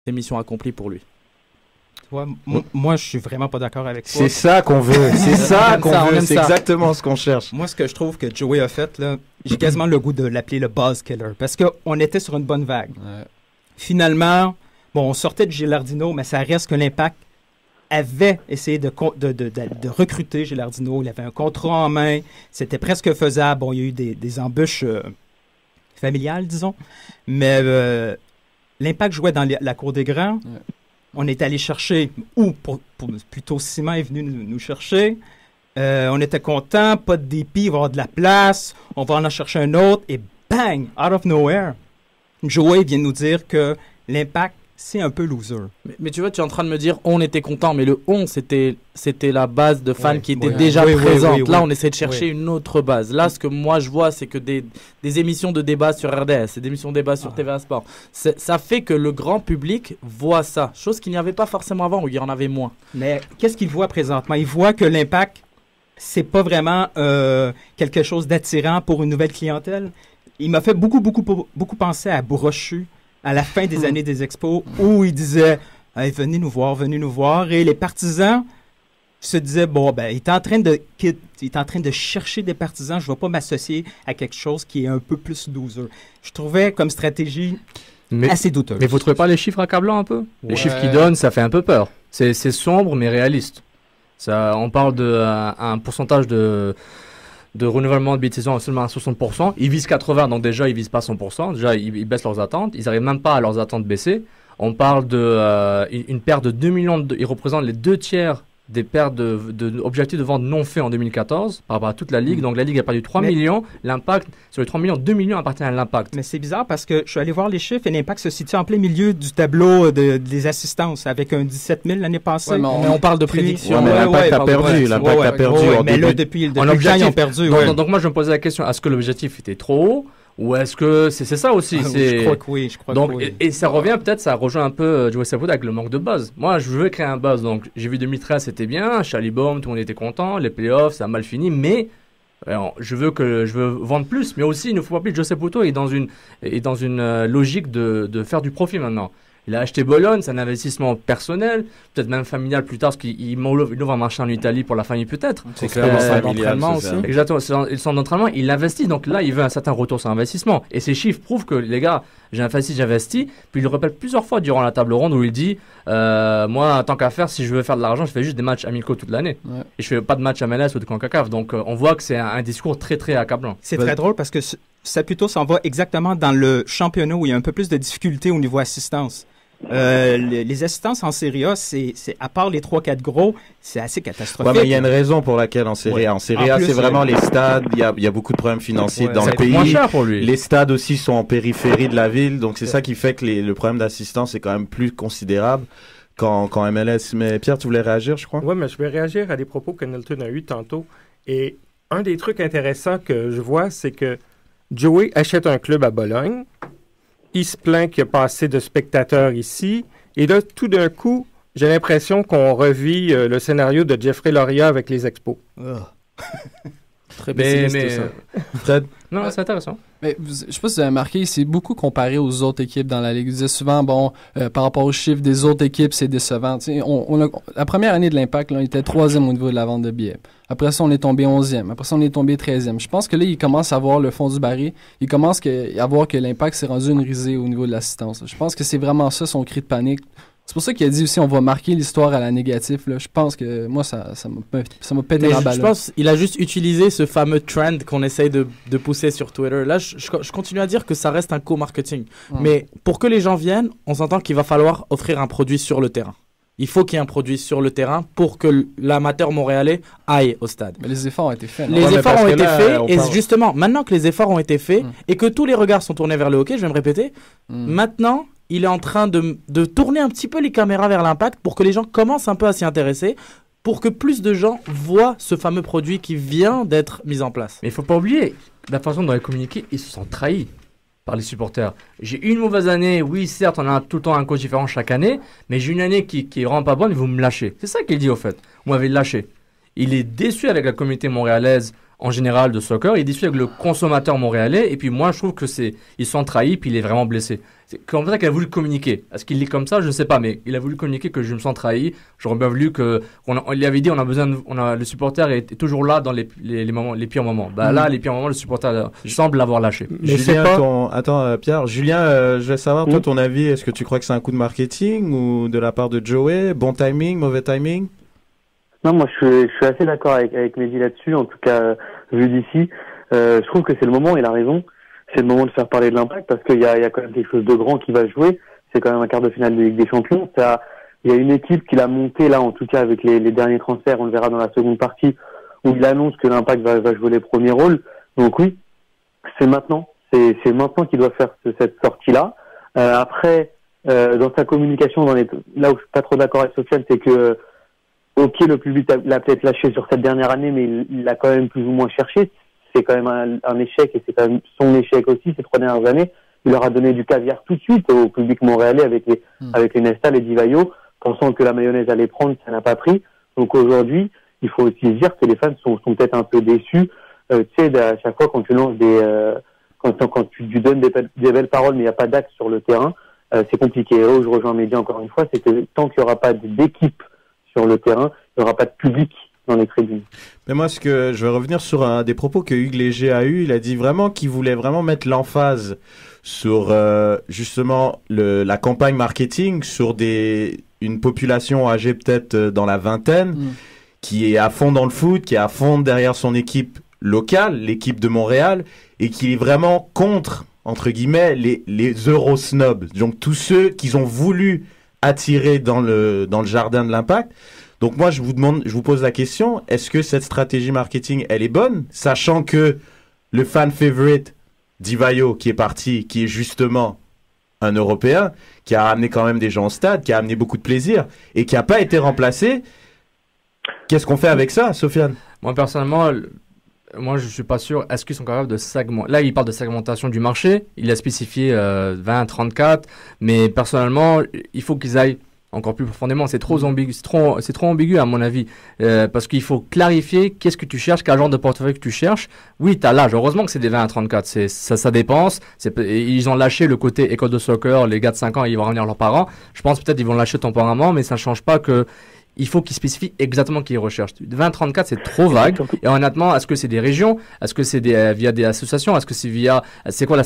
C'est mission accomplie pour lui. Ouais, moi, je suis vraiment pas d'accord avec toi. C'est ça qu'on veut. C'est ça qu'on veut. C'est exactement ce qu'on cherche. Moi, ce que je trouve que Joey a fait, là, j'ai quasiment le goût de l'appeler le buzz killer. Parce qu'on était sur une bonne vague. Ouais. Finalement, bon, on sortait de Gilardino, mais ça reste que l'Impact avait essayé de recruter Gilardino. Il avait un contrat en main. C'était presque faisable. Bon, il y a eu des embûches familiales, disons. Mais l'Impact jouait dans la cour des grands. Ouais. On est allé chercher, ou plutôt Simon est venu nous chercher. On était contents, pas de dépit, il va y avoir de la place. On va en chercher un autre. Et bang, out of nowhere, Joey vient nous dire que l'Impact, c'est un peu loser. Mais tu vois, tu es en train de me dire on était content, mais le on, c'était la base de fans qui était déjà présente. Là, on essaie de chercher une autre base. Là, ce que moi je vois, c'est que des émissions de débat sur RDS, des émissions de débat sur TVA Sport, ça fait que le grand public voit ça. Chose qu'il n'y avait pas forcément avant, où il y en avait moins. Mais qu'est-ce qu'il voit présentement? Il voit que l'Impact, c'est pas vraiment quelque chose d'attirant pour une nouvelle clientèle. Il m'a fait beaucoup penser à Brochu, à la fin des années des expos, où il disait hey, venez nous voir. Et les partisans se disaient bon, ben, il est en train de chercher des partisans, je ne vais pas m'associer à quelque chose qui est un peu plus loser. Je trouvais comme stratégie assez douteuse. Mais vous ne trouvez pas les chiffres accablants un peu? Les chiffres qu'ils donnent, ça fait un peu peur. C'est sombre, mais réaliste. Ça, on parle d'un pourcentage de renouvellement de billets de saison seulement à 60%. Ils visent 80%, donc déjà, ils visent pas 100%. Déjà, ils baissent leurs attentes. Ils n'arrivent même pas à leurs attentes baisser. On parle d'une perte de 2 millions. Ils représentent les 2 tiers des pertes d'objectifs de vente non faits en 2014 par rapport à toute la Ligue. Donc, la Ligue a perdu 3 millions. L'Impact, sur les 3 millions, 2 millions appartiennent à l'Impact. Mais c'est bizarre parce que je suis allé voir les chiffres et l'Impact se situe en plein milieu du tableau des assistances avec un 17 000 l'année passée. Ouais, mais on parle de prédiction. Mais l'Impact a perdu. L'Impact a perdu. Mais là, depuis quand ils ont perdu. Donc, moi, je me posais la question, est-ce que l'objectif était trop haut? Ou est-ce que c'est ça aussi? Je crois que oui. Et ça revient peut-être, ça rejoint un peu Joey Saputo avec le manque de buzz. Moi, je veux créer un buzz. Donc, j'ai vu 2013, c'était bien. Charlie Baum, tout le monde était content. Les playoffs, ça a mal fini. Mais je veux vendre plus. Mais aussi, il ne faut pas oublier que Joey Saputo est dans une logique de faire du profit maintenant. Il a acheté Bologne, c'est un investissement personnel, peut-être même familial plus tard, parce qu'il ouvre un marché en Italie pour la famille peut-être. C'est clair, c'est d'entraînement aussi. Exactement, c'est le centre d'entraînement, il investit, donc là il veut un certain retour sur investissement. Et ces chiffres prouvent que les gars, j'ai investi, puis il le répète plusieurs fois durant la table ronde où il dit moi, tant qu'à faire, si je veux faire de l'argent, je fais juste des matchs amicaux toute l'année. Ouais. Et je fais pas de matchs MLS ou de CONCACAF. Donc on voit que c'est un discours très très accablant. C'est très drôle parce que Saputo s'en va exactement dans le championnat où il y a un peu plus de difficultés au niveau assistance. Les assistances en Serie A, c'est à part les 3-4 gros, c'est assez catastrophique. Ouais, mais il y a une raison pour laquelle en Serie A. En Serie A, c'est vraiment les stades. Il y a beaucoup de problèmes financiers dans le pays. Moins cher pour lui. Les stades aussi sont en périphérie de la ville, donc c'est ça qui fait que le problème d'assistance est quand même plus considérable qu'en MLS. Mais Pierre, tu voulais réagir, je crois? Oui, mais je vais réagir à des propos que Nelton a eu tantôt. Et un des trucs intéressants que je vois, c'est que Joey achète un club à Bologne. Il se plaint qu'il n'y a pas assez de spectateurs ici. Et là, tout d'un coup, j'ai l'impression qu'on revit le scénario de Jeffrey Loria avec les Expos. Très pessimiste, ça. Fred? Non, c'est intéressant. Mais je sais pas si vous avez remarqué, c'est beaucoup comparé aux autres équipes dans la Ligue. Ils disaient souvent, par rapport aux chiffres des autres équipes, c'est décevant. La première année de l'Impact, là, on était 3e au niveau de la vente de billets. Après ça, on est tombé 11e. Après ça, on est tombé 13e. Je pense que là, il commence à voir le fond du baril. Il commence à voir que l'Impact s'est rendu une risée au niveau de l'assistance. Je pense que c'est vraiment ça, son cri de panique. C'est pour ça qu'il a dit aussi, on va marquer l'histoire à la négative. Là. Je pense que moi, ça m'a pété la balle. Je pense qu'il a juste utilisé ce fameux trend qu'on essaye de pousser sur Twitter. Là, je continue à dire que ça reste un co-marketing. Mais pour que les gens viennent, on s'entend qu'il va falloir offrir un produit sur le terrain. Il faut qu'il y ait un produit sur le terrain pour que l'amateur montréalais aille au stade. Mais les efforts ont été faits. Les efforts ont été faits et justement, maintenant que les efforts ont été faits et que tous les regards sont tournés vers le hockey, je vais me répéter, maintenant, il est en train de tourner un petit peu les caméras vers l'Impact pour que les gens commencent un peu à s'y intéresser, pour que plus de gens voient ce fameux produit qui vient d'être mis en place. Mais il ne faut pas oublier, la façon dont ils communiquent, ils se sont trahis par les supporters. J'ai une mauvaise année, oui certes on a tout le temps un coach différent chaque année, mais j'ai une année qui est vraiment pas bonne et vous me lâchez. C'est ça qu'il dit au fait, vous m'avez lâché. Il est déçu avec la communauté montréalaise en général de soccer, il est déçu avec le consommateur montréalais, et puis moi je trouve que ils sont trahis, puis il est vraiment blessé. C'est comme ça qu'il a voulu communiquer. Est-ce qu'il est comme ça? Je ne sais pas, mais il a voulu communiquer que je me sens trahi. J'aurais bien voulu on lui avait dit le supporter est toujours là dans les pires moments. Là, les pires moments, le supporter semble l'avoir lâché. Julien, attends Pierre, Julien, je vais savoir toi ton avis. Est-ce que tu crois que c'est un coup de marketing ou de la part de Joey? Bon timing, mauvais timing? Non, moi je suis assez d'accord avec Mehdi là-dessus, en tout cas vu d'ici. Je trouve que c'est le moment, il a raison, c'est le moment de faire parler de l'Impact parce qu'il y a quand même quelque chose de grand qui va jouer. C'est quand même un quart de finale de Ligue des Champions. Il y a une équipe qui l'a monté là, en tout cas avec les derniers transferts, on le verra dans la seconde partie, où il annonce que l'Impact va jouer les premiers rôles. Donc oui, c'est maintenant. C'est maintenant qu'il doit faire cette sortie-là. Après, dans sa communication, là où je suis pas trop d'accord avec Sofiane, c'est que ok, le public l'a peut-être lâché sur cette dernière année, mais il l'a quand même plus ou moins cherché. C'est quand même un échec, et c'est quand même son échec aussi ces 3 dernières années. Il leur a donné du caviar tout de suite au public montréalais avec les Nesta, les Divayo, pensant que la mayonnaise allait prendre, ça n'a pas pris. Donc aujourd'hui, il faut aussi dire que les fans sont peut-être un peu déçus. Tu sais, à chaque fois quand tu lances quand tu donnes des belles paroles, mais il n'y a pas d'acte sur le terrain, c'est compliqué. Et je rejoins Mehdi encore une fois, c'est que tant qu'il n'y aura pas d'équipe sur le terrain, il n'y aura pas de public dans les tribunes. Mais moi, je vais revenir sur un des propos que Hugues Léger a eu. Il a dit vraiment qu'il voulait vraiment mettre l'emphase sur justement la campagne marketing, sur une population âgée peut-être dans la vingtaine, qui est à fond dans le foot, qui est à fond derrière son équipe locale, l'équipe de Montréal, et qui est vraiment contre, entre guillemets, les Euro-snobs. Donc tous ceux qu'ils ont voulu attiré dans le jardin de l'Impact. Donc moi, je vous pose la question, est-ce que cette stratégie marketing, elle est bonne, sachant que le fan favorite Divayo qui est parti, qui est justement un Européen, qui a amené quand même des gens au stade, qui a amené beaucoup de plaisir et qui n'a pas été remplacé, qu'est-ce qu'on fait avec ça, Sofiane? Moi, personnellement, je suis pas sûr. Est-ce qu'ils sont capables de segmenter? Là, il parle de segmentation du marché. Il a spécifié 20, 34. Mais personnellement, il faut qu'ils aillent encore plus profondément. C'est trop ambigu. C'est trop ambigu à mon avis. Parce qu'il faut clarifier qu'est-ce que tu cherches, quel genre de portefeuille que tu cherches. Oui, tu as l'âge. Heureusement que c'est des 20 à 34. Ça dépense. Ils ont lâché le côté école de soccer. Les gars de 5 ans, ils vont revenir leurs parents. Je pense peut-être qu'ils vont lâcher temporairement, mais ça ne change pas que il faut qu'ils spécifient exactement qui ils recherchent. 20-34, c'est trop vague. Et honnêtement, est-ce que c'est des régions? Est-ce que c'est via des associations? Est-ce que c'est quoi la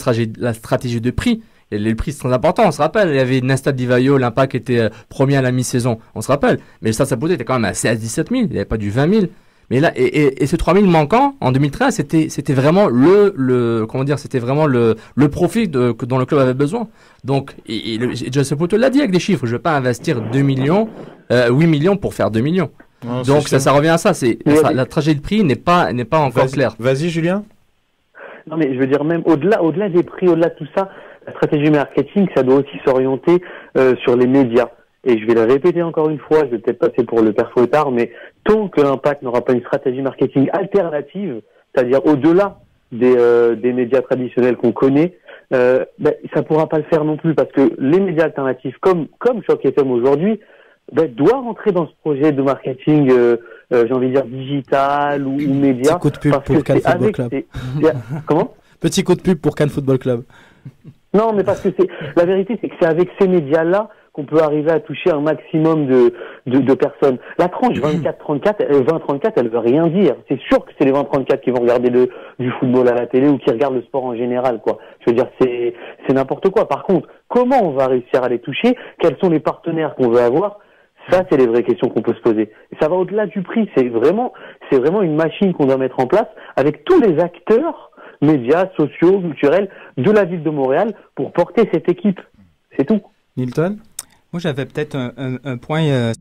stratégie de prix? Et les prix, c'est très important. On se rappelle, il y avait Nesta Divayo, l'Impact était premier à la mi-saison. On se rappelle. Mais ça Poutet était quand même à 16-17 000. Il n'y avait pas du 20 000. Mais là, et ce 3 000 manquant, en 2013, c'était vraiment c'était vraiment le profit dont le club avait besoin. Donc, Joseph Poutet l'a dit avec des chiffres. Je ne vais pas investir 8 millions pour faire 2 millions. Non, donc, ça revient à ça. La tragédie de prix n'est pas encore claire. Vas-y, Julien. Non, mais je veux dire, même au-delà des prix, au-delà de tout ça, la stratégie marketing, ça doit aussi s'orienter sur les médias. Et je vais le répéter encore une fois, je vais peut-être passer pour le père Fouettard, mais tant que l'Impact n'aura pas une stratégie marketing alternative, c'est-à-dire au-delà des médias traditionnels qu'on connaît, ça pourra pas le faire non plus, parce que les médias alternatifs, comme Choc FM aujourd'hui, doivent rentrer dans ce projet de marketing, j'ai envie de dire digital ou média. Petit coup de pub pour Cannes Football Club. Comment? Petit coup de pub pour Cannes Football Club. Non, mais parce que la vérité, c'est que c'est avec ces médias-là qu'on peut arriver à toucher un maximum de personnes. La tranche 20-34, elle veut rien dire. C'est sûr que c'est les 20-34 qui vont regarder du football à la télé ou qui regardent le sport en général, quoi. Je veux dire, c'est n'importe quoi. Par contre, comment on va réussir à les toucher? Quels sont les partenaires qu'on veut avoir? Ça, c'est les vraies questions qu'on peut se poser. Et ça va au-delà du prix. C'est vraiment une machine qu'on doit mettre en place avec tous les acteurs, médias, sociaux, culturels de la ville de Montréal pour porter cette équipe. C'est tout. Nilton? Moi, j'avais peut-être un point